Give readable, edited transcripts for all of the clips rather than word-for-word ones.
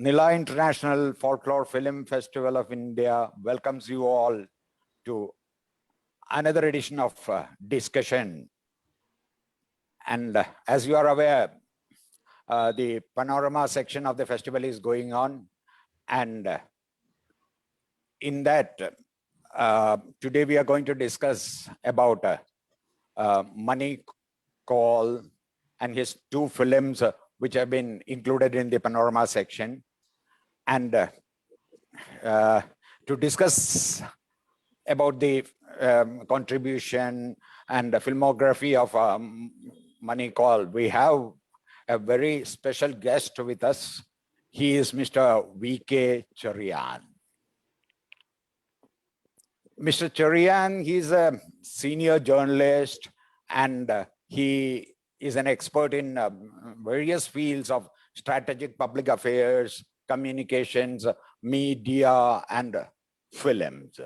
Nila International Folklore Film Festival of India welcomes you all to another edition of discussion. And as you are aware, the panorama section of the festival is going on. And in that, today we are going to discuss about Mani Kaul and his two films which have been included in the panorama section. And to discuss about the contribution and the filmography of Mani Kaul, we have a very special guest with us. He is Mr. VK Cherian. Mr. Cherian, he's a senior journalist and he is an expert in various fields of strategic public affairs, communications, media, and films.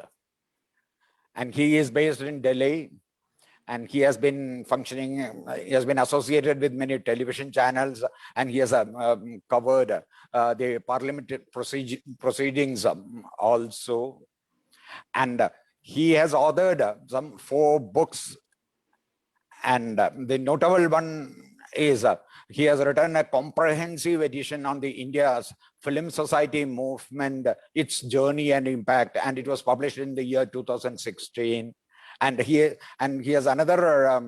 And he is based in Delhi, and he has been functioning, he has been associated with many television channels, and he has covered the parliamentary proceedings also. And he has authored some 4 books, and the notable one is he has written a comprehensive edition on the India's Film Society movement, its journey and impact, and it was published in the year 2016. And he has another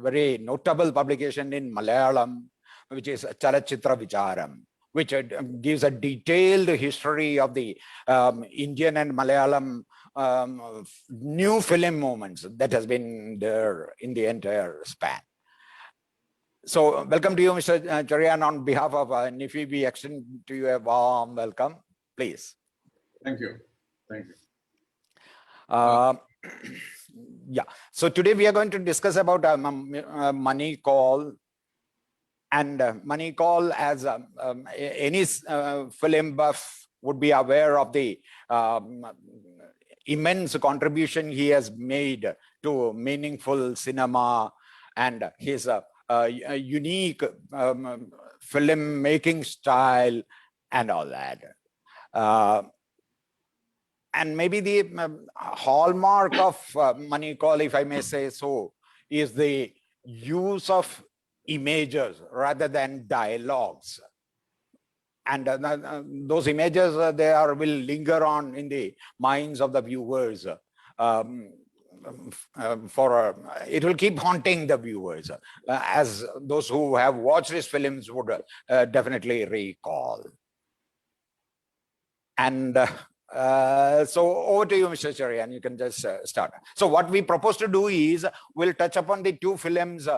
very notable publication in Malayalam, which is Chalachitra Vicharam, which gives a detailed history of the Indian and Malayalam new film movements that has been there in the entire span. So welcome to you, Mr. Cherian. On behalf of NIFI, we extend to you a warm welcome. Please. Thank you. Thank you. Yeah. So today we are going to discuss about Mani Kaul. And Mani Kaul, as any film buff would be aware of the immense contribution he has made to meaningful cinema and his unique film-making style and all that. And maybe the hallmark of Mani Kaul, if I may say so, is the use of images rather than dialogues. And those images, will linger on in the minds of the viewers. It will keep haunting the viewers, as those who have watched his films would definitely recall. And so over to you, Mr. Cherian, you can just start. So what we propose to do is we'll touch upon the 2 films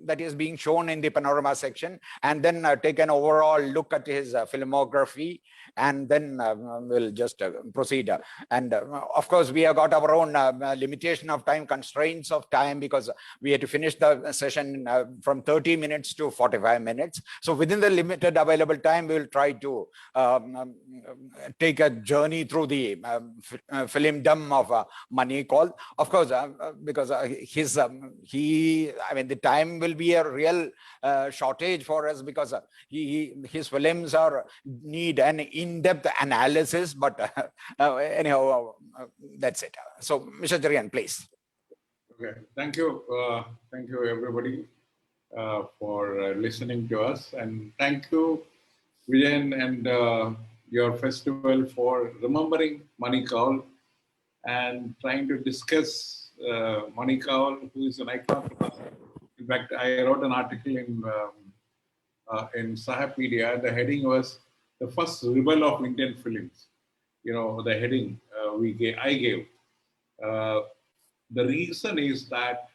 that is being shown in the panorama section, and then take an overall look at his filmography, and then we'll just proceed. And of course, we have got our own limitation of time, constraints of time, because we had to finish the session from 30 minutes to 45 minutes. So within the limited available time, we will try to take a journey through the filmdom of Mani Kaul. Of course, because the time will be a real shortage for us, because his films need an in-depth analysis, but anyhow, that's it. So Mr. Cherian, please. Okay, thank you everybody for listening to us, and thank you Vijayan and your festival for remembering Mani Kaul and trying to discuss Mani Kaul, who is an icon. In fact, I wrote an article in Sahapedia. The heading was "The First Rebel of Indian Films." You know, the heading I gave. The reason is that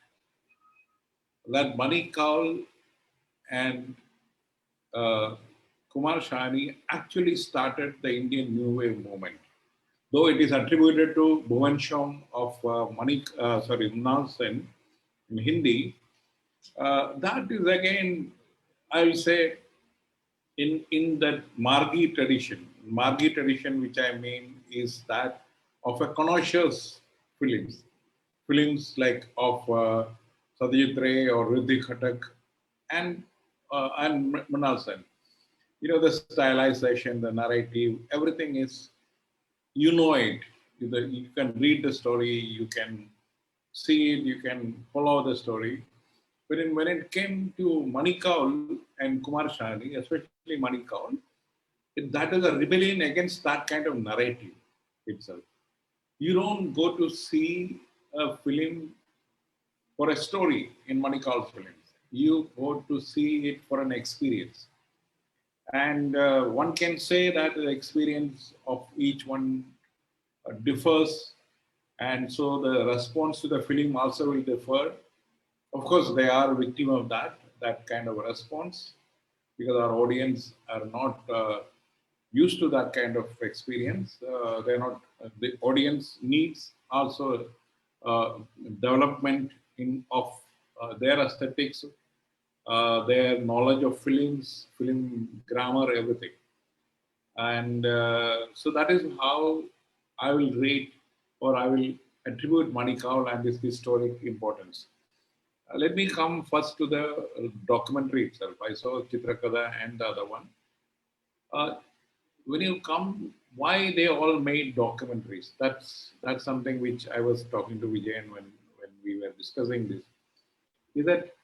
Mani Kaul and Kumar Shani actually started the Indian New Wave movement. Though it is attributed to Bhuvan Shom of Mrunal Sen in Hindi, that is again, I will say, in that Margi tradition. Margi tradition, which I mean, is that of a connoisseurs films like of Satyajit Ray or Riddhi Khatak and Mrunal Sen. the stylization, the narrative, everything is, it. You can read the story, you can see it, you can follow the story. But when it came to Mani Kaul and Kumar Shani, especially Mani Kaul, that is a rebellion against that kind of narrative itself. You don't go to see a film for a story in Mani Kaul's films. You go to see it for an experience. And one can say that the experience of each one differs. And so the response to the film also will differ. Of course, they are victim of that kind of response, because our audience are not used to that kind of experience. They're not, the audience needs also development of their aesthetics, their knowledge of films, film grammar, everything. And so that is how I will rate, or I will attribute Mani Kaul and its historic importance. Let me come first to the documentary itself. I saw Chitrakada and the other one. Uh, when you come, why they all made documentaries? That's something which I was talking to Vijayan when we were discussing this. Is that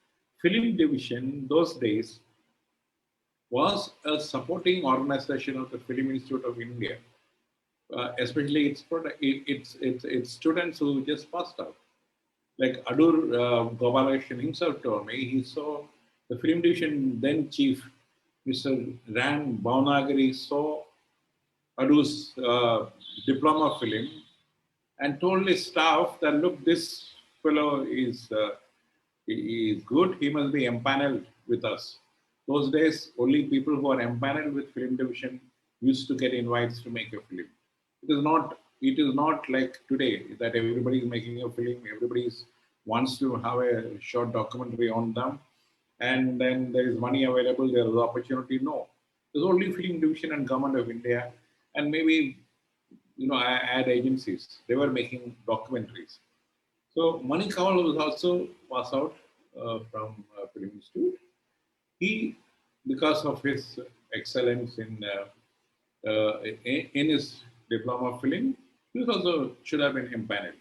film division those days was a supporting organization of the Film Institute of India, especially its students who just passed out. Like Adur Gopalakrishnan himself told me, he saw the film division then chief, Mr. Ran Bhavanagari, saw Adur's diploma film and told his staff that, look, this fellow is good, he must be empaneled with us. Those days, only people who are empaneled with film division used to get invites to make a film. It is not like today that everybody is making a film, everybody wants to have a short documentary on them, and then there is money available, there is opportunity. No. There's only film division and government of India, and maybe ad agencies. They were making documentaries. So Mani Kaul was out from Film Institute. He, because of his excellence in his diploma film, he also should have been empaneled.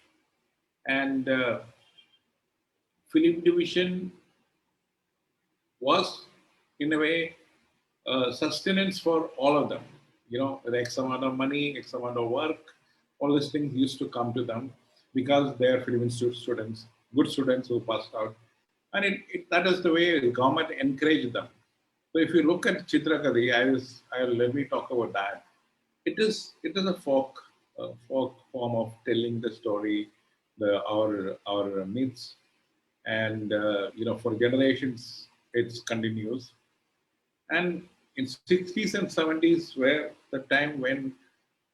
And film division was, in a way, sustenance for all of them. The X amount of money, X amount of work, all these things used to come to them because they are film institute students, good students who passed out. And that is the way the government encouraged them. So if you look at Chitrakadi, let me talk about that. It is a folk form of telling the story, our myths, and for generations it continues. And in 60s and 70s were the time when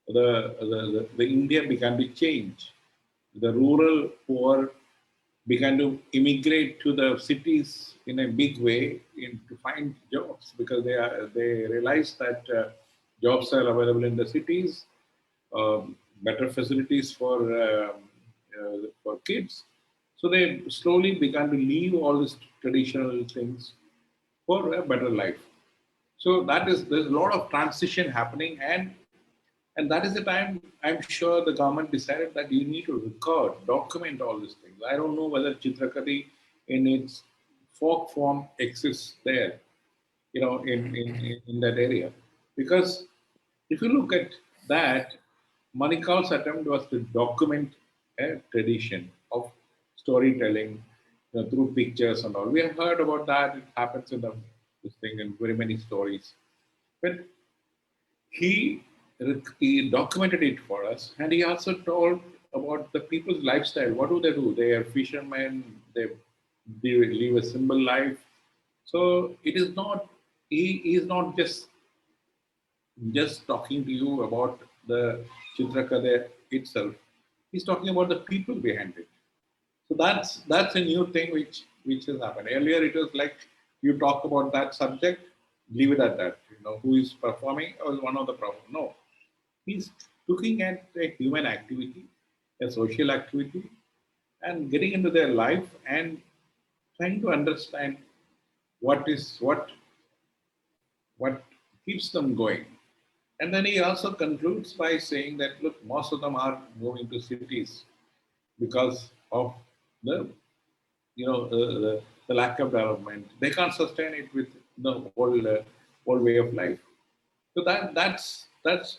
the India began to change. The rural poor began to immigrate to the cities in a big way to find jobs, because they realized that jobs are available in the cities, better facilities for kids. So they slowly began to leave all these traditional things for a better life. So there's a lot of transition happening, and that is the time I'm sure the government decided that you need to record, document all these things. I don't know whether Chitrakati in its folk form exists there, in that area. Because if you look at that, Mani Kaul's attempt was to document a tradition of storytelling, through pictures and all. We have heard about that. It happens in this thing in very many stories. But he documented it for us, and he also told about the people's lifestyle. What do? They are fishermen. They live a simple life. So it is not. He is not just talking to you about the Chitrakada itself. He's talking about the people behind it. So that's a new thing which has happened. Earlier it was like you talk about that subject, leave it at that. Who is performing or one of the problem. No. He's looking at a human activity, a social activity, and getting into their life and trying to understand what keeps them going. And then he also concludes by saying that, look, most of them are moving to cities because of the, the lack of development. They can't sustain it with the whole way of life. So that's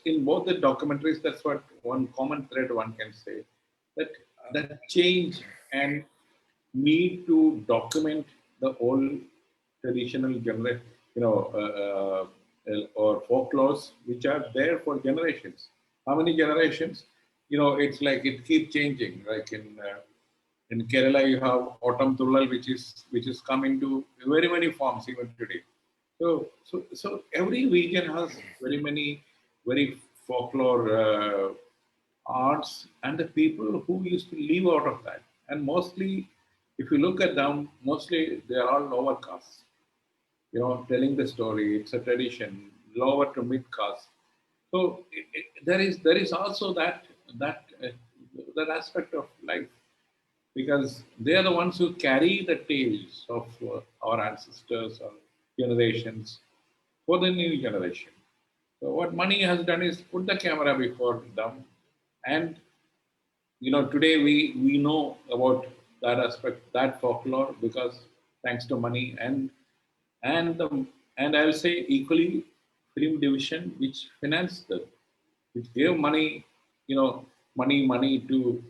in both the documentaries. That's what one common thread one can say, that that change and need to document the old traditional or folklores which are there for generations. How many generations? It's like it keeps changing. Like in Kerala, you have autumn tullal, which is coming to very many forms even today. So every region has very many very folklore arts and the people who used to live out of that. And mostly, if you look at them, mostly they are all lower caste. Telling the story, it's a tradition, lower to mid caste. So there is also that aspect of life, because they are the ones who carry the tales of our ancestors or generations for the new generation. So what Mani has done is put the camera before them, and today we know about that aspect, that folklore, because thanks to Mani and and I'll say equally film division, which financed them, which gave money to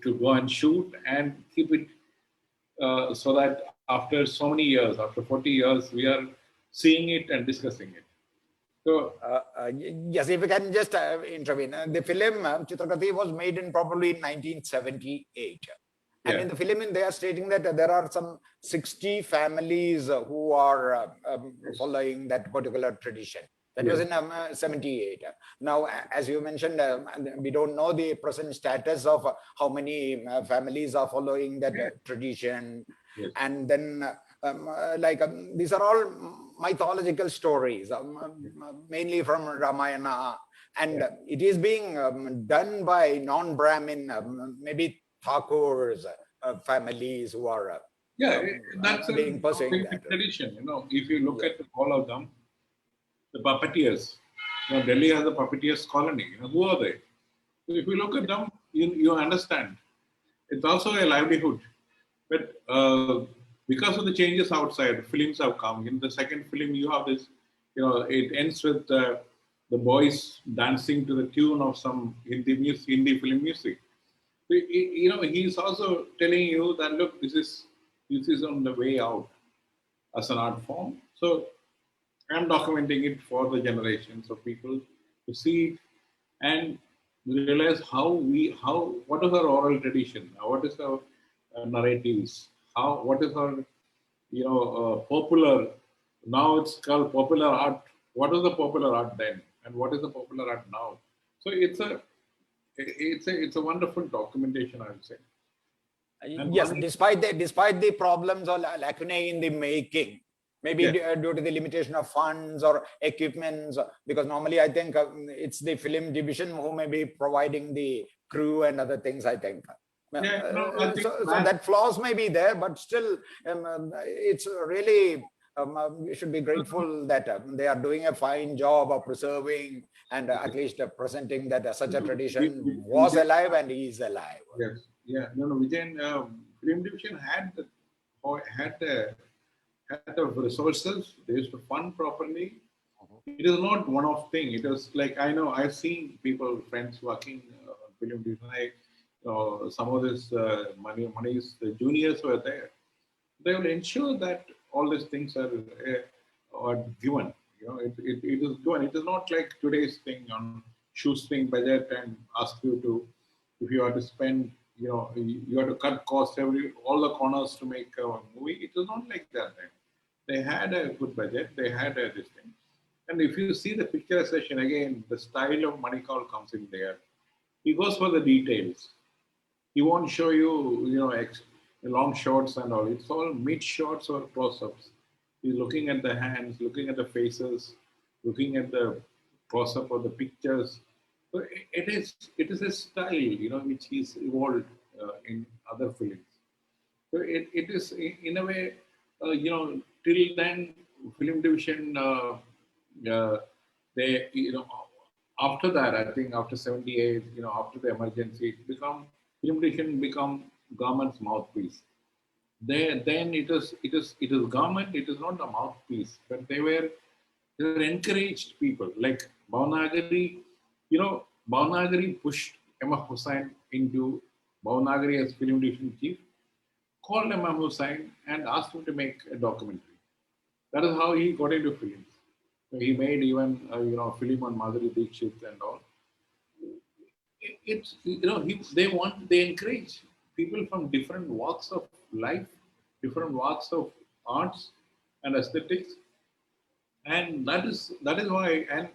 go and shoot and keep it, so that after so many years, after 40 years, we are seeing it and discussing it. So, yes, if we can just intervene. The film Chitrakriti was made in probably 1978. And in the film, they are stating that there are some 60 families who are following that particular tradition. That was in 78. Now, as you mentioned, we don't know the present status of how many families are following that tradition. Yes. And then, these are all mythological stories, mainly from Ramayana. And it is being done by non-Brahmin, maybe Thakurs, families who are that's being pursuing that tradition. If you look at all of them, the puppeteers. Delhi has a puppeteers colony. Who are they? So if you look at them, you understand. It's also a livelihood. But because of the changes outside, films have come. In the second film, you have this, it ends with the boys dancing to the tune of some Hindi film music. So, he's also telling you that, look, this is on the way out as an art form. So I'm documenting it for the generations of people to see it and realize what is our oral tradition, what is our narratives, what is our popular. Now it's called popular art. What was the popular art then, and what is the popular art now? So it's a wonderful documentation, I would say. Yes, despite the problems or lacunae in the making, maybe due to the limitation of funds or equipments, because normally I think it's the film division who may be providing the crew and other things, I think. I think so that flaws may be there, but still it's really, we should be grateful that they are doing a fine job of preserving and at least presenting that such a tradition was alive and is alive. Yes, Vijayan, film division had the resources. They used to fund properly. It is not one-off thing. It is like, I know I've seen people, friends working on film division. Some of this Mani's the juniors were there. They will ensure that all these things are given. It is given. It is not like today's thing on shoestring budget and ask you to, if you have to spend, you have to cut costs all the corners to make a movie. It is not like that then. They had a good budget. They had this thing. And if you see the picturization again, the style of Mani Kaul comes in there. He goes for the details. He won't show you, long shots and all. It's all mid shots or close-ups. He's looking at the hands, looking at the faces, looking at the close-up of the pictures. So it is a style, which he's evolved in other films. So it is in a way, till then, film division they, after that, I think after 78, after the emergency, film division become government's mouthpiece. Then it is government, it is not a mouthpiece, but they were encouraged people like Bhavanagari, Bhavanagari pushed Emma Hussain into Bhavanagari as film division chief, called Emma Hussain and asked him to make a documentary. That is how he got into films. He made even a film on Madhuri Dixit and all. It's they encourage people from different walks of life, different walks of arts and aesthetics, and that is why. And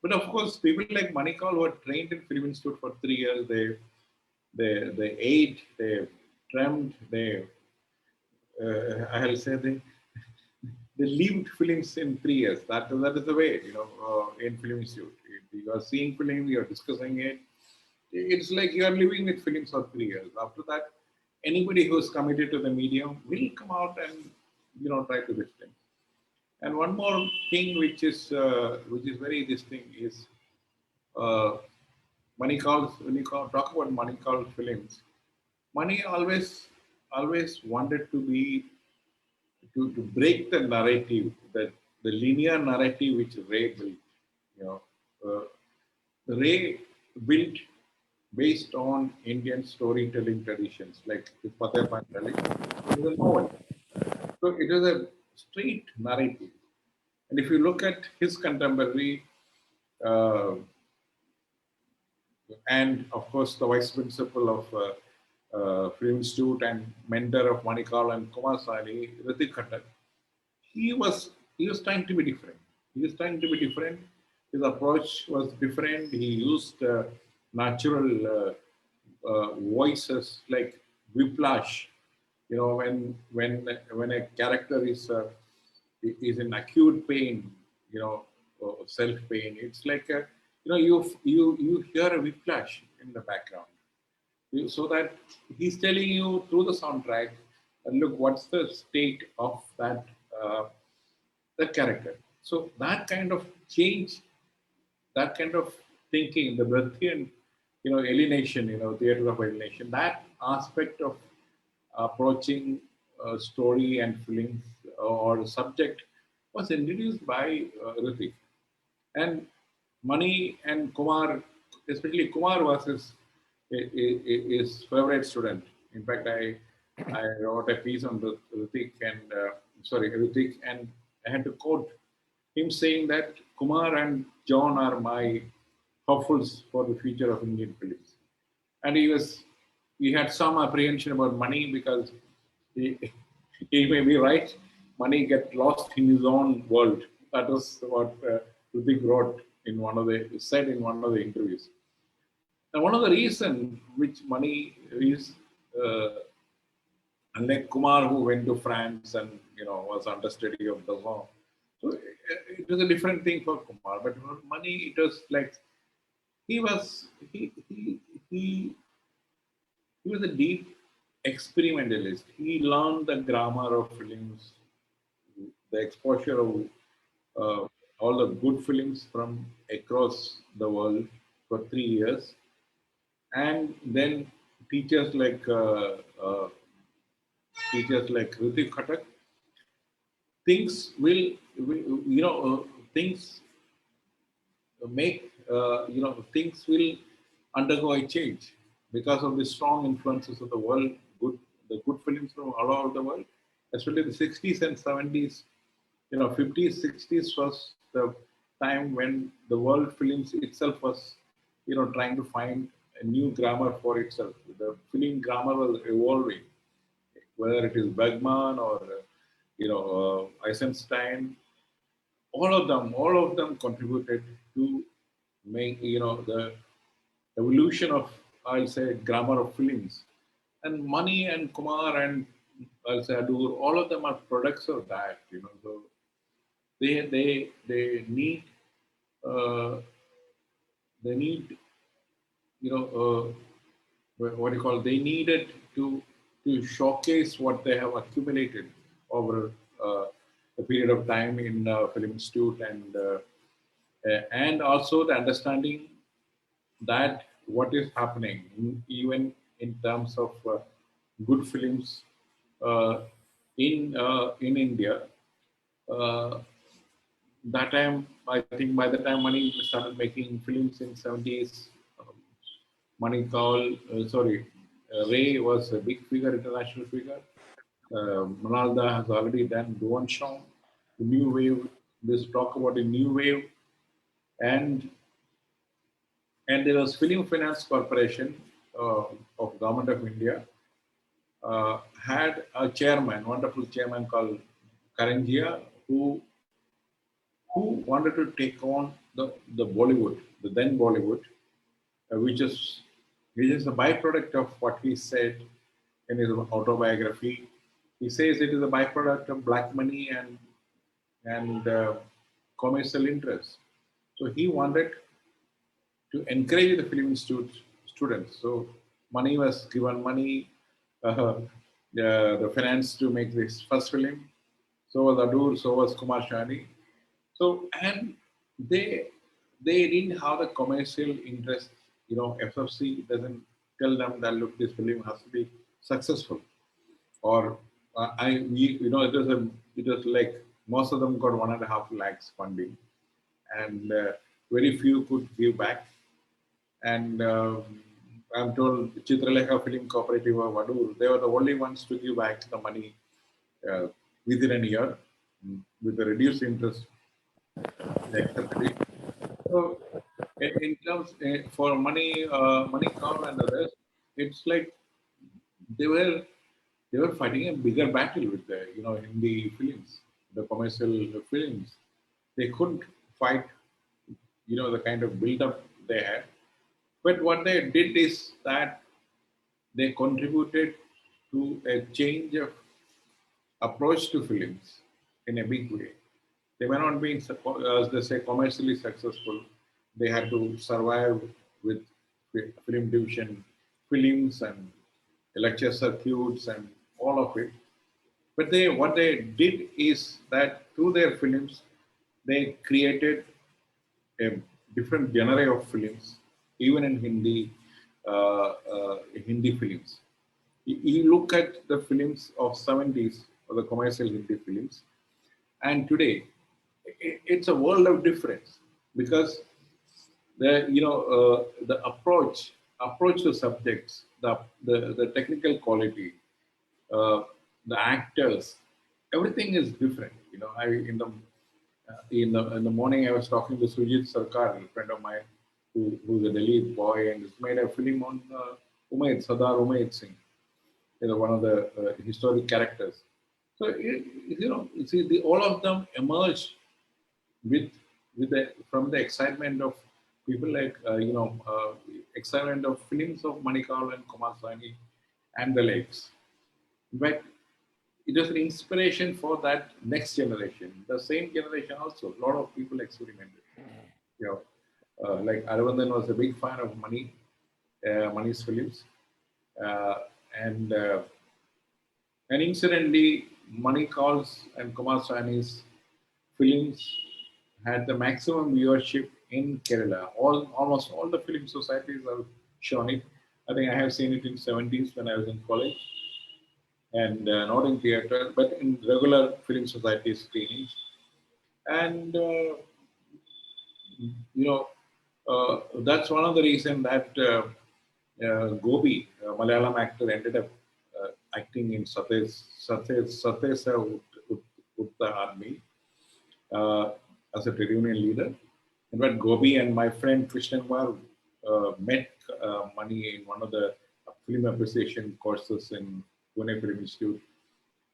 but of course, people like Mani Kaul were trained in Film Institute for 3 years. They ate, they dreamed, I'll say they lived films in 3 years. That is the way, in Film Institute. You are seeing film, you are discussing it. It's like you are living with films for 3 years. After that, anybody who is committed to the medium will come out and try to this thing. And one more thing which is very distinct is Mani Kaul. When you talk about Mani Kaul films, Mani always wanted to break the narrative, the linear narrative which Ray built. Ray built based on Indian storytelling traditions, like the Fateh Panchali. It is a novel. So it is a straight narrative. And if you look at his contemporary, uh, and of course the vice principal of Film Institute and mentor of Mani Kaul and Kumar Sani, Ritik Khattak, he was trying to be different. He was trying to be different. His approach was different. He used natural voices like whiplash. When a character is in acute pain, self pain, it's like you hear a whiplash in the background, so that he's telling you through the soundtrack, look, what's the state of that character. So that kind of change, that kind of thinking, the Brathian, alienation, theater of alienation, that aspect of approaching story and feelings or subject was introduced by Ritik. And Mani and Kumar, especially Kumar was his favorite student. In fact, I wrote a piece on Ritik, and I had to quote him saying that Kumar and John are my hopefuls for the future of Indian films. And he had some apprehension about Mani because he, he may be right. Mani get lost in his own world. That was what Ritik wrote said in one of the interviews. And one of the reasons which Mani is, unlike Kumar, who went to France and was understudy of Dazon, so it was a different thing for Kumar. But for Mani, it was like he was a deep experimentalist. He learned the grammar of films, the exposure of all the good films from across the world for 3 years, and then teachers like Ritik Khattak. Things things things will undergo a change because of the strong influences of the world, the good films from all over the world, especially the 60s and 70s, 50s, 60s was the time when the world films itself was, trying to find a new grammar for itself. The film grammar was evolving, whether it is Bergman or, Eisenstein, all of them contributed to make, the evolution of, I'll say, grammar of films. And Mani and Kumar and, I'll say, Adur, all of them are products of that, So they need what do you call, they needed to showcase what they have accumulated over a period of time in Film Institute and also the understanding that what is happening, even in terms of good films uh, in India. Uh, that time, I think by the time Mani started making films in 70s, um, Mani Kaul, Ray was a big figure, international figure. Manalda has already done Bhuvan Sham, the new wave. This talk about the new wave, and there was Film Finance Corporation of Government of India had a chairman, wonderful chairman called Karanjia, who wanted to take on the Bollywood, the then Bollywood, which is a byproduct of what he said in his autobiography. He says it is a byproduct of black money and commercial interests. So he wanted to encourage the film students. So money was given money, the finance to make this first film. So was Adur, so was Kumar Shani. So and they they didn't have the commercial interest. FFC doesn't tell them that look, this film has to be successful. Or it was like most of them got 1.5 lakhs funding, and very few could give back. And I'm told Chitralekha Film Cooperative of Adur, they were the only ones to give back the money uh, within a year with a reduced interest. They accepted it. So, in terms for Mani Kaul and others, it's like they were they were fighting a bigger battle with the Hindi films, the commercial films. They couldn't fight the kind of build up they had. But what they did is that they contributed to a change of approach to films in a big way. They were not being, as they say, commercially successful. They had to survive with film division, films and lecture circuits and all of it. But what they did is that through their films, they created a different genre of films, even in Hindi films. You look at the films of 70s or the commercial Hindi films, and today it's a world of difference because the approach to subjects, the technical quality, uh, the actors, everything is different. I in the morning I was talking to Sujit Sarkar, a friend of mine, who's a Delhi boy and has made a film on Sardar Umaid Singh, one of the historic characters. So you see, all of them emerged with from the excitement of people like excitement of films of Mani Kaul and Kumar Sani and the likes. In fact, it was an inspiration for that next generation. The same generation also, a lot of people experimented. Like Aravindan was a big fan of Mani's films, uh, and incidentally, Mani Kaul's and Kumar Sani's films had the maximum viewership in Kerala. Almost all the film societies have shown it. I think I have seen it in 70s when I was in college, and not in theater, but in regular film society screenings. And that's one of the reasons that Gobi, a Malayalam actor, ended up acting in Satesa Utta Army uh, as a trade union leader. In fact, Gobi and my friend Krishnan Kumar met Mani in one of the film appreciation courses in Pune Film Institute,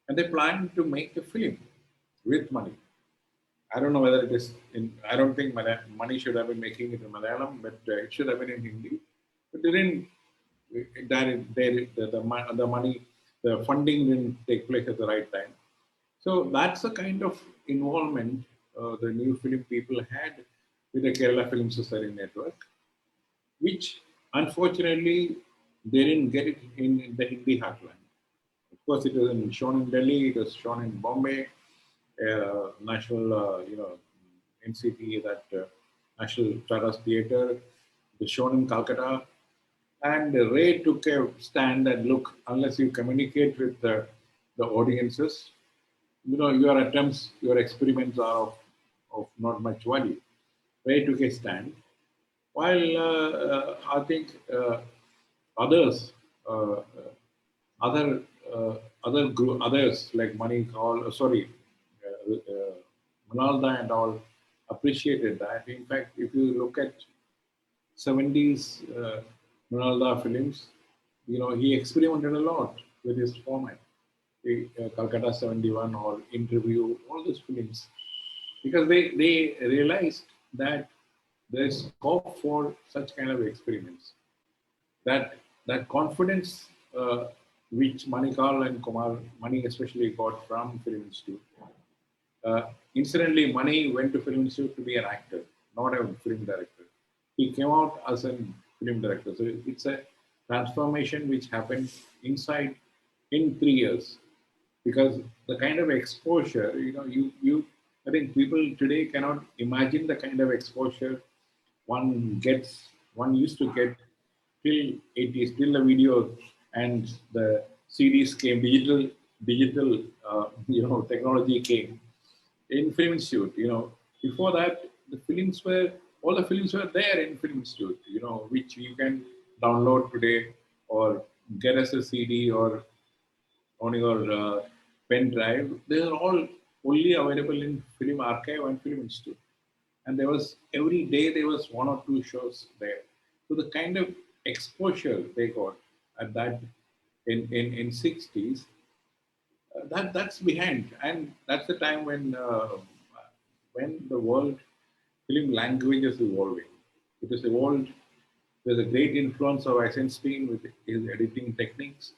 and they planned to make a film with Mani. I don't know whether it is in. I don't think Mani should have been making it in Malayalam, but it should have been in Hindi. But they didn't. The money, the funding didn't take place at the right time. So that's the kind of involvement the new film people had with the Kerala Film Society Network, which unfortunately they didn't get it in the Hindi heartland. Of course, it was shown in Delhi, it was shown in Bombay, national, NCT that National Charas Theatre, the shown in Calcutta. And Ray took a stand and look, unless you communicate with the audiences, your attempts, your experiments are of not much value. Ray took a stand, while I think others, uh, other others like Mani Kaul, Manalda and all appreciated that. In fact, if you look at 70s Manalda films, he experimented a lot with his format. Calcutta 71 or Interview, all those films, because they realized that there is scope for such kind of experiments. That confidence which Mani Kaul and Kumar, Mani especially got from Film Institute. Incidentally, Mani went to Film Institute to be an actor, not a film director. He came out as a film director. So it's a transformation which happened inside in 3 years, because the kind of exposure, I think people today cannot imagine the kind of exposure one used to get till 80s, till the video and the CDs came, digital, technology came in Film Institute. Before that, all the films were there in Film Institute, which you can download today or get as a CD or on your pen drive. They are all only available in Film Archive and Film Institute. And every day there was 1 or 2 shows there. So the kind of exposure they got at that in 60s, that's behind. And that's the time when the world film language is evolving. It has evolved. There's a great influence of Eisenstein with his editing techniques.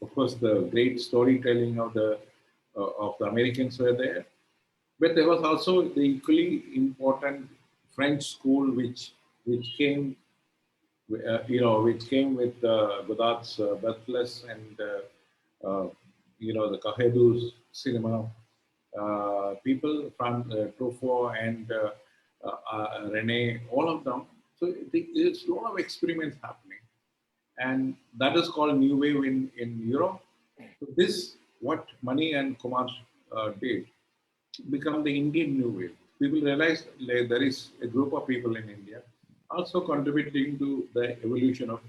Of course, the great storytelling of the Americans were there, but there was also the equally important French school, which came, which came with Godard's Breathless and the Cahedou's cinema. People from Truffaut and Rene, all of them. So there's a lot of experiments happening, and that is called New Wave in Europe. So this, what Mani and Kumar did, become the Indian New Wave. People realized there is a group of people in India also contributing to the evolution of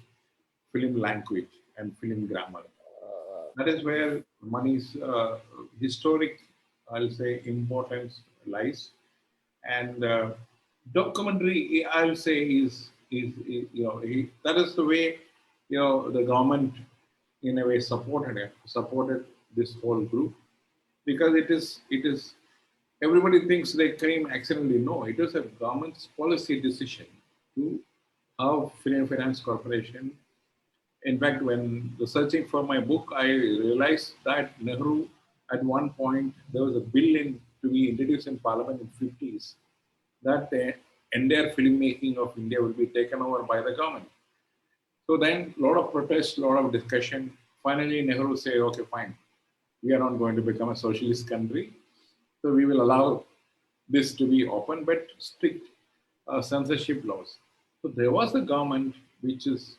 film language and film grammar. That is where Mani's historic, I'll say, importance lies. And documentary, I'll say, is that is the way the government in a way supported this whole group, because it is everybody thinks they came accidentally. No, it was a government's policy decision to have Film Finance Corporation. In fact, when researching for my book, I realized that Nehru, at one point, there was a bill to be introduced in Parliament in the 50s that the entire filmmaking of India will be taken over by the government. So then, a lot of protests, a lot of discussion. Finally, Nehru said, okay, fine, we are not going to become a socialist country. So we will allow this to be open, but strict censorship laws. So there was a government which is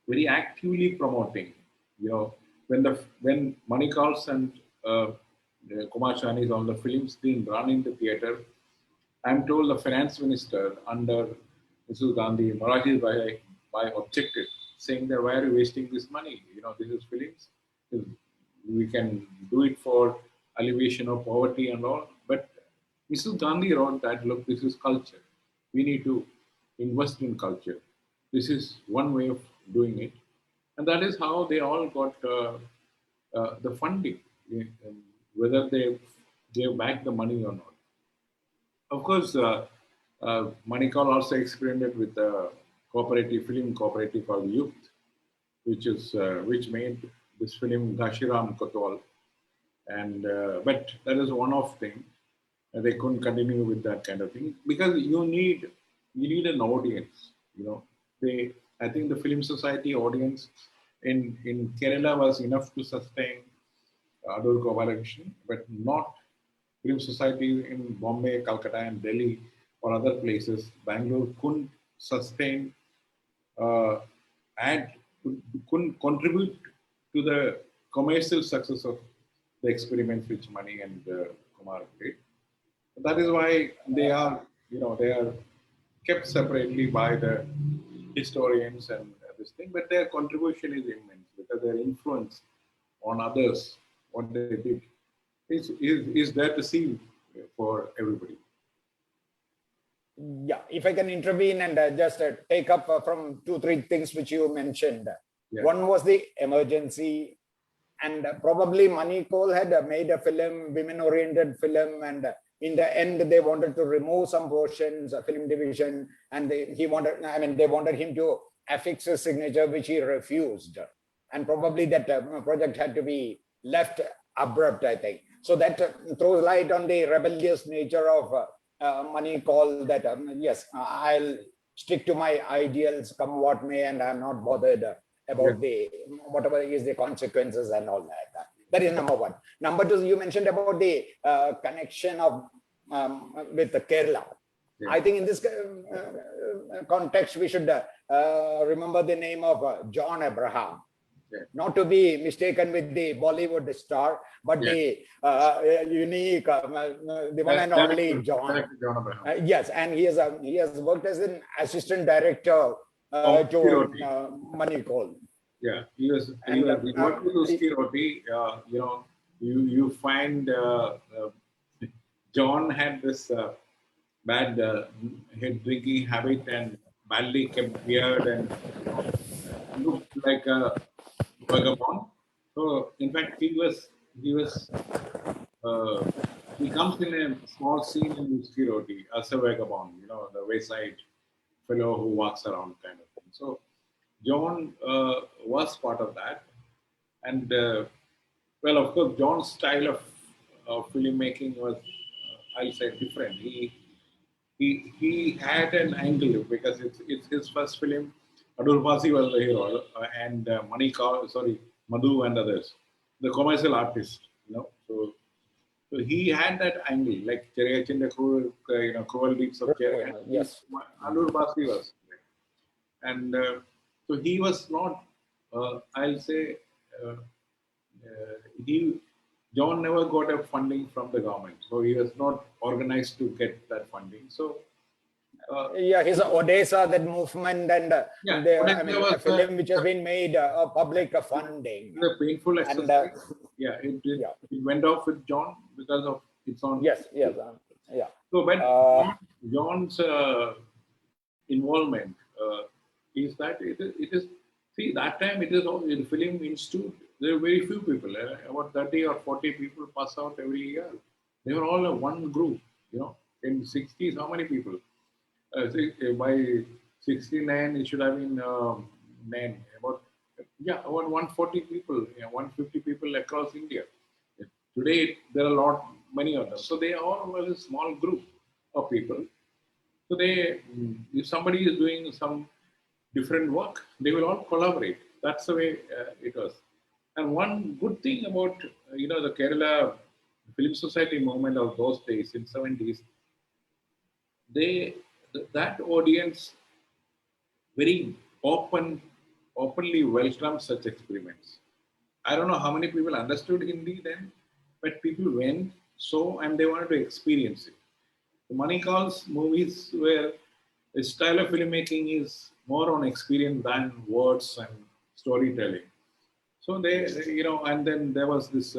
very actively promoting. When Mani Kaul's and Kumar Shani's on the films didn't run in the theater, I'm told the finance minister under Mrs. Gandhi, Moraji Bhai objected, saying that why are you wasting this money? This is films. We can do it for alleviation of poverty and all. But Mrs. Gandhi wrote that, look, this is culture. We need to invest in culture. This is one way of doing it. And that is how they all got the funding, whether they gave back the money or not. Of course, Mani Kaul also experimented with a film cooperative called Youth, which made this film Gashiram Kotwal. And but that is one-off thing. They couldn't continue with that kind of thing, because you need an audience. I think the Film Society audience in Kerala was enough to sustain Adur Gopalakrishnan, but not Film Society in Bombay, Calcutta, and Delhi or other places, Bangalore couldn't sustain and couldn't contribute to the commercial success of the experiments which Mani and Kumar did. That is why they are, they are kept separately by the historians and this thing, but their contribution is immense because their influence on others, what they did, is there to see for everybody. Yeah, if I can intervene and just take up from 2-3 things which you mentioned. Yeah. One was the emergency, and probably Mani Kaul had made a film, women-oriented film, and in the end they wanted to remove some portions, film division, and they wanted him to affix his signature, which he refused, and probably that project had to be left abrupt, I think. So that throws light on the rebellious nature of Mani Kaul, that yes, I'll stick to my ideals, come what may, and I'm not bothered about the whatever is the consequences and all that. That is number one. Number two, you mentioned about the connection of with Kerala. Yeah. I think in this context, we should remember the name of John Abraham. Yeah. Not to be mistaken with the Bollywood star, but the unique, the one and only John. John Abraham. Yes, and he has worked as an assistant director to Mani Kaul. Yeah, he was worked with Uski Roti. You find John had this bad head drinking habit and badly kept beard and looked like a vagabond. So in fact, he comes in a small scene in Uski Roti as a vagabond, the wayside fellow who walks around kind of thing. So John was part of that, and well, of course, John's style of filmmaking was, I'll say, different. He had an angle because it's his first film. Adur Basi was the hero, and Mani Kaul, Madhu and others, the commercial artist. So he had that angle, like Cherian, Cruel Deeds of Cherian. Yes, Adur Basi was, and so he was not. I'll say John never got a funding from the government, so he was not organized to get that funding. So. His Odessa, that movement, and a film which has been made public funding. The painful exercise. And, it went off with John because of its own. Yes. So, but John's involvement is that it is. See, that time it is all in film institute. There are very few people. About 30 or 40 people pass out every year. They were all one group. In 60s, how many people? By 69, it should have been about 140 people, 150 people across India. Today, there are many of them. So they all were a small group of people. So if somebody is doing some different work, they will all collaborate. That's the way it was. And one good thing about the Kerala Film Society movement of those days in 70s, that audience very openly welcomed such experiments. I don't know how many people understood Hindi then, but people went, and they wanted to experience it. The Mani Kaul's movies where the style of filmmaking is more on experience than words and storytelling. So they and then there was this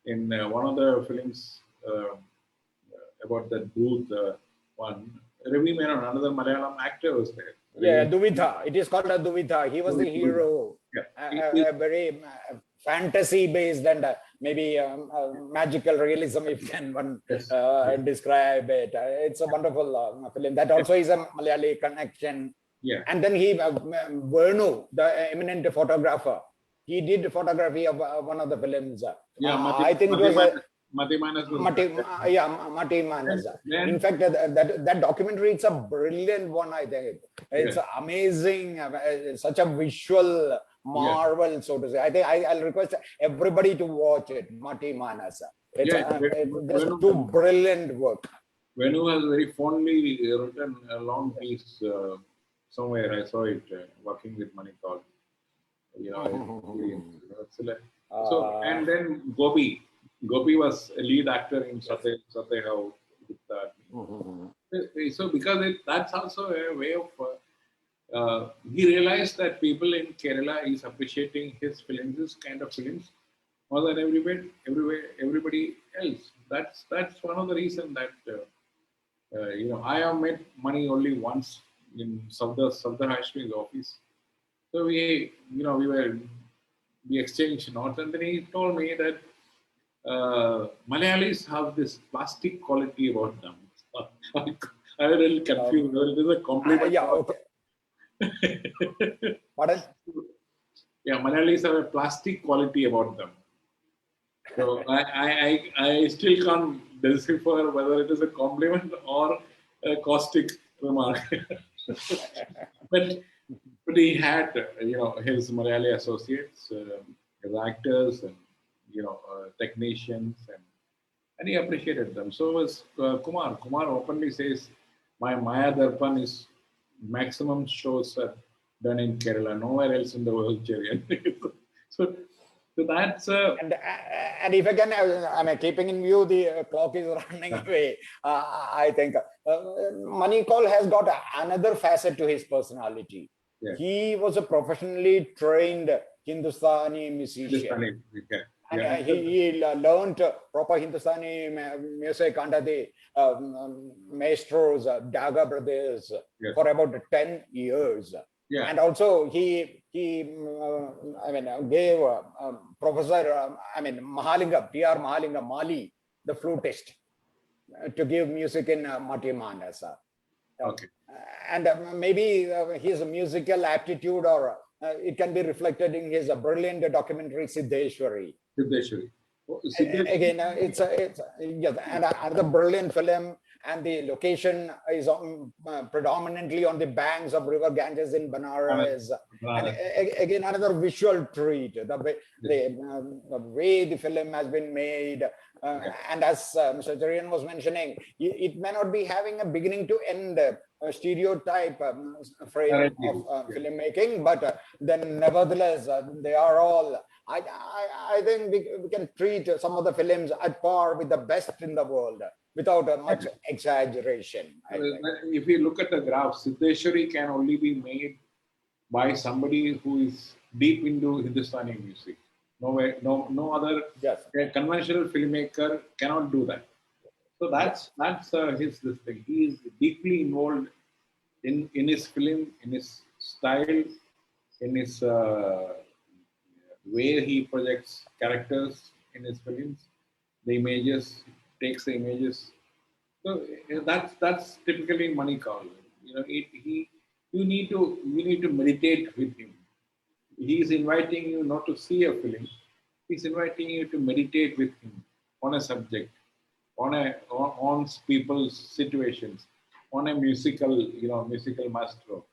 in one of the films about that booth one. Ravi Menon, another Malayalam actor, was there. Duvidha. It is called a Duvidha. He was the hero. A very fantasy-based and maybe magical realism, if one describe it. It's a wonderful film. That also is a Malayali connection. Yeah. And then Vernu, the eminent photographer, he did photography of one of the films. I think it was Mati Manas. Mati Manas. In fact, that documentary, it's a brilliant one, I think. It's amazing, such a visual marvel, so to say. I think I'll request everybody to watch it, Mati Manas. It's two brilliant work. Venu has very fondly written a long piece somewhere. I saw it working with Mani Kaul. Experience. Excellent. So, and then Gopi was a lead actor in Satya How. So, because that's also a way of he realized that people in Kerala is appreciating his films, this kind of films, more than everybody else. That's one of the reasons that I have met Mani only once in Safdar Hashmi's office. So we exchanged notes, and then he told me that Malayalis have this plastic quality about them. I was a little confused. It is a compliment. Yeah, okay. Pardon? Yeah, Malayalis have a plastic quality about them. So I still can't decipher whether it is a compliment or a caustic remark. but he had his Malayali associates, his actors, and technicians, and he appreciated them. So was Kumar. Kumar openly says, "My Maya Darpan is maximum shows are done in Kerala, nowhere else in the world, Cherian." so that's and if again, I mean, keeping in view the clock is running away, I think Mani Kaul has got another facet to his personality. Yeah. He was a professionally trained Hindustani musician. And he learned proper Hindustani music under the maestros, Daga brothers, for about 10 years. Yeah. And also he gave Professor, Mahalinga, T.R. Mahalinga, Mali, the flutist, to give music in Matimanas. Okay. And maybe his musical aptitude, or it can be reflected in his brilliant documentary Siddheshwari. Again, it's yes, and another brilliant film, and the location is predominantly on the banks of River Ganges in Banaras. And again, another visual treat. The way the film has been made, and as Mr. Cherian was mentioning, it may not be having a beginning to end stereotype frame of filmmaking, but then nevertheless, they are all. I think we can treat some of the films at par with the best in the world without much exaggeration. If you look at the graph, Siddheshwari can only be made by somebody who is deep into Hindustani music. No other conventional filmmaker cannot do that. So that's his this thing. He is deeply involved in his film, in his style, in his way he projects characters in his films, the images, takes the images. So that's typically Mani Kaul. You need to meditate with him. He is inviting you not to see a film. He's inviting you to meditate with him on a subject, on people's situations, on a musical maestro.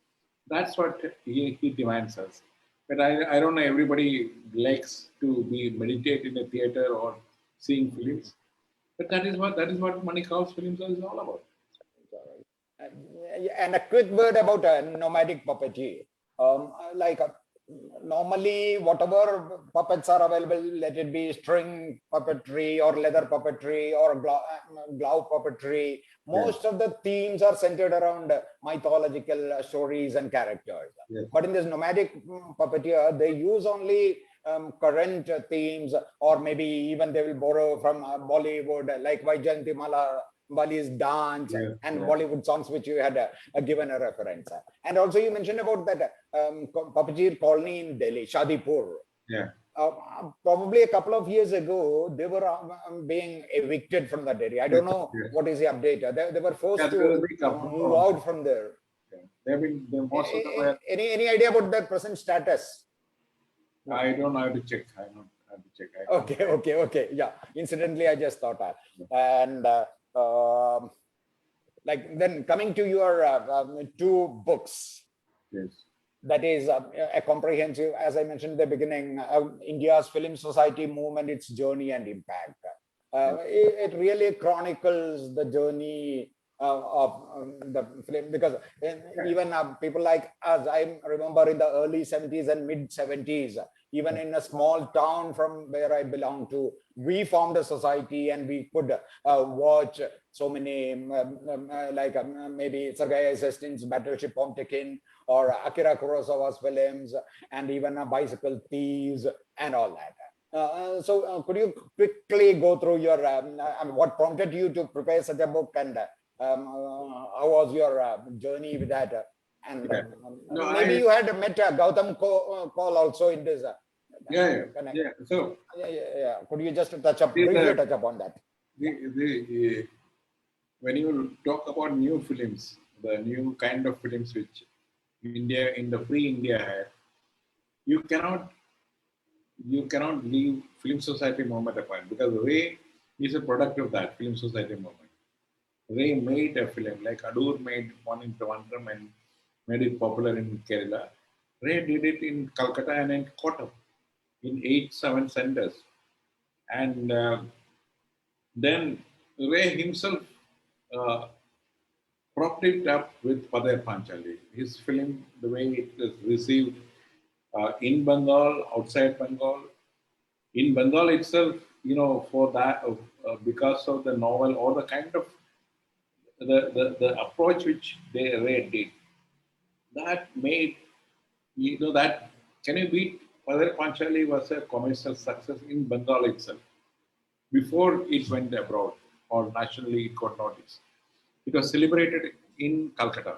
That's what he demands us. But I don't know, everybody likes to be meditate in a theater or seeing films. But that is what Mani Kaul's films is all about. And a quick word about nomadic puppetry. Normally, whatever puppets are available, let it be string puppetry or leather puppetry or glove puppetry, most of the themes are centered around mythological stories and characters. Yes. But in this nomadic puppeteer, they use only current themes, or maybe even they will borrow from Bollywood, like Vijayan Bali's dance and Bollywood songs, which you had given a reference. And also you mentioned about that puppeteer colony in Delhi, Shadipur. Yeah. Probably a couple of years ago, they were being evicted from that area. I don't know what is the update. They were forced to move out from there. Any idea about their present status? I don't have to check. I don't have to check. Okay. Yeah. Incidentally, I just thought that. And like then coming to your two books. Yes. That is a comprehensive, as I mentioned at the beginning, India's Film Society movement, its journey and impact. It really chronicles the journey of the film, because even people like us, I remember in the early 70s and mid 70s, even in a small town from where I belong to, we formed a society and we could watch so many maybe Sergei Eisenstein's Battleship Potemkin or Akira Kurosawa's films, and even Bicycle Thieves and all that. Could you quickly go through your what prompted you to prepare such a book, and how was your journey with that? And Yeah. No, maybe you had met Gautam Kaul also in this. Yeah. So Yeah. Could you just briefly touch upon that? When you talk about new films, the new kind of films which India in the free India had, you cannot leave Film Society movement apart, because Ray is a product of that Film Society movement. Ray made a film like Adur made one in Thiruvananthapuram and made it popular in Kerala. Ray did it in Calcutta and in Kottayam in 8-7 centers. And then Ray himself uh, propped it up with Padaya Panchali. His film, the way it was received in Bengal, outside Bengal, in Bengal itself, for that, because of the novel or the kind of the approach which they Ray did, that made, that can you beat Padaya Panchali was a commercial success in Bengal itself before it went abroad or nationally it got noticed. It was celebrated in Calcutta.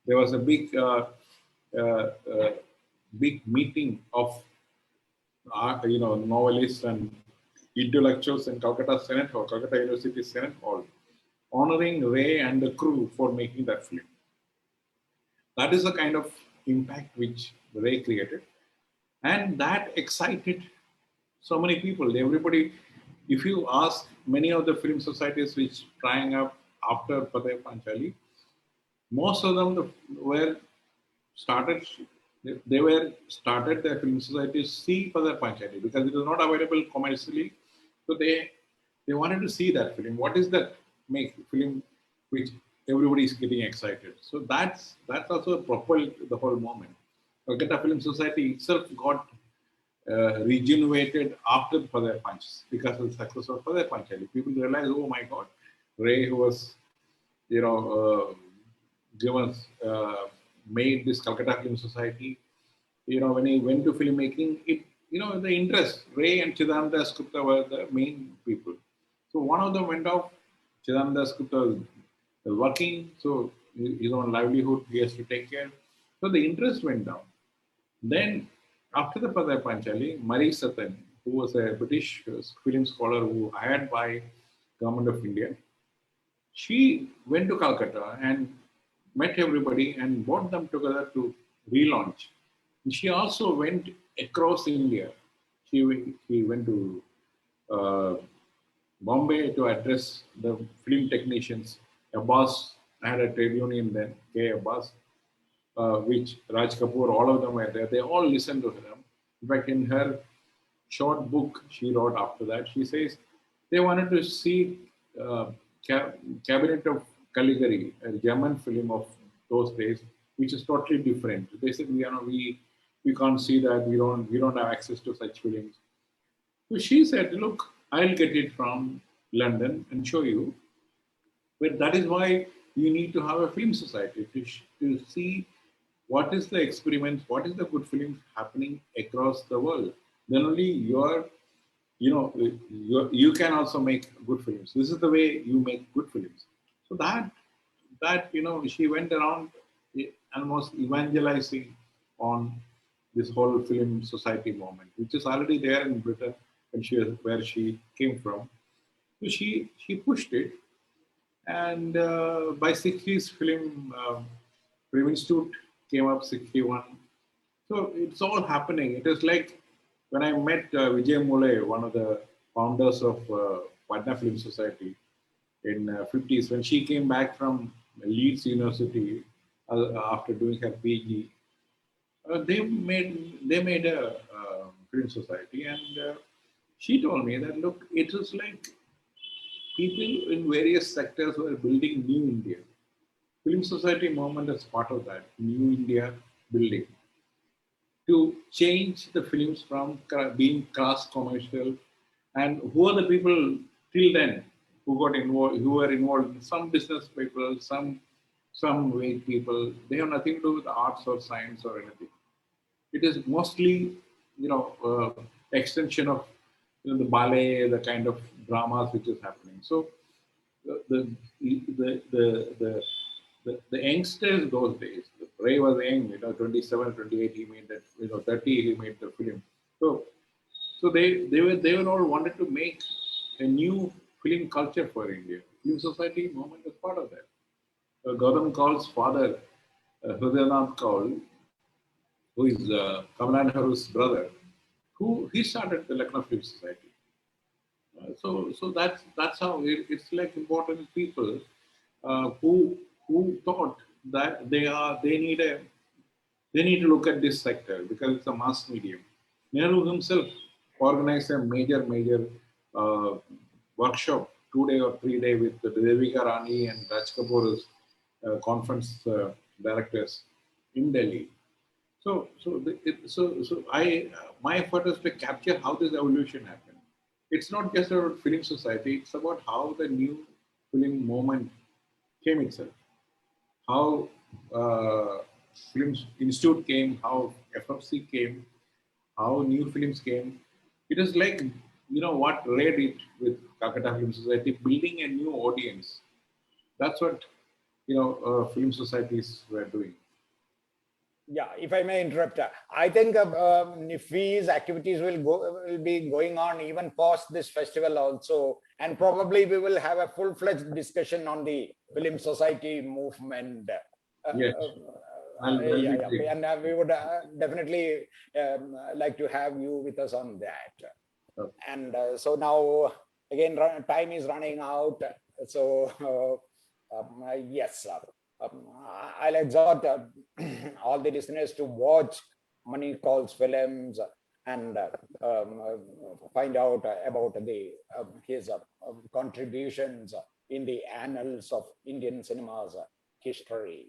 There was a uh, uh, big meeting of novelists and intellectuals in Calcutta Senate Hall, Calcutta University Senate Hall, honoring Ray and the crew for making that film. That is the kind of impact which Ray created, and that excited so many people. Everybody, if you ask many of the film societies which sprang up after Padaya Panchali, most of them were started. They were started their film societies see Padaya Panchali because it was not available commercially. So they wanted to see that film. What is that film which everybody is getting excited? So that's also propelled the whole moment. Kolkata Film Society itself got regenerated after Padaya Panch because of the success of Padaya Panchali. People realized, oh my God, Ray, who was, given, made this Calcutta Film Society. When he went to filmmaking, the interest, Ray and Chidananda Dasgupta were the main people. So one of them went off. Chidananda Dasgupta was working, so his own livelihood he has to take care. So the interest went down. Then after the Padaya Panchali, Marie Satan, who was a British film scholar who hired by Government of India, she went to Calcutta and met everybody and brought them together to relaunch. And she also went across India. She went to Bombay to address the film technicians. Abbas had a trade union then, K. Abbas, which Raj Kapoor, all of them were there. They all listened to her. In fact, in her short book she wrote after that, she says they wanted to see Cabinet of Caligari, a German film of those days, which is totally different. They said, we can't see that. We don't have access to such films. So she said, look, I'll get it from London and show you. But that is why you need to have a film society to see what is the experiments, what is the good films happening across the world. Then only you can also make good films. This is the way you make good films. So that she went around almost evangelizing on this whole film society movement, which is already there in Britain when where she came from. So she pushed it, and by 60s film institute came up 61. So it's all happening. It is like when I met Vijay Mule, one of the founders of Patna Film Society in 50s, when she came back from Leeds University after doing her PhD, they made a film society, and she told me that, look, it was like people in various sectors were building new India. Film Society movement is part of that new India building to change the films from being crass commercial. And who are the people till then who got involved, who were involved? Some business people, some wage people. They have nothing to do with arts or science or anything. It is mostly, extension of the ballet, the kind of dramas which is happening. So the the the the, the youngsters those days, Ray was young, 27, 28, he made that, 30, he made the film. So they were all wanted to make a new film culture for India. Film Society movement is part of that. Gautam Kaul's father, Hridayanath Kaul, who is Kamala Nehru's brother, who he started the Lucknow Film Society. So that's how it's like important people who thought that they need to look at this sector because it's a mass medium. Nehru himself organized a major uh, workshop, 2 day or 3 day, with the Devika Rani and Raj Kapoor's conference directors in Delhi. My effort is to capture how this evolution happened. It's not just about film society; it's about how the new film movement came itself, how Film Institute came, how FFC came, how new films came. It is like what Ray did with Calcutta Film Society, building a new audience. That's what film societies were doing. Yeah, if I may interrupt, I think NIFI's activities will be going on even past this festival also, and probably we will have a full-fledged discussion on the film society movement. Yes. Yeah, and we would definitely like to have you with us on that. Okay. And so now again, time is running out. So yes. I'll exhort all the listeners to watch Mani Kaul's films and find out about his contributions in the annals of Indian cinema's history.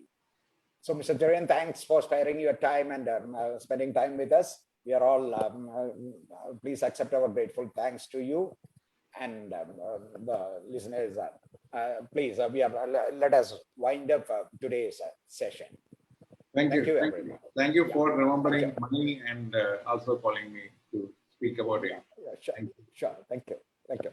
So, Mr. Cherian, thanks for sparing your time and spending time with us. We are all, please accept our grateful thanks to you. And the listeners, please, let us wind up today's session. Thank you. Everyone. Thank you for remembering Mani and also calling me to speak about it. Sure. Thank you. Thank you.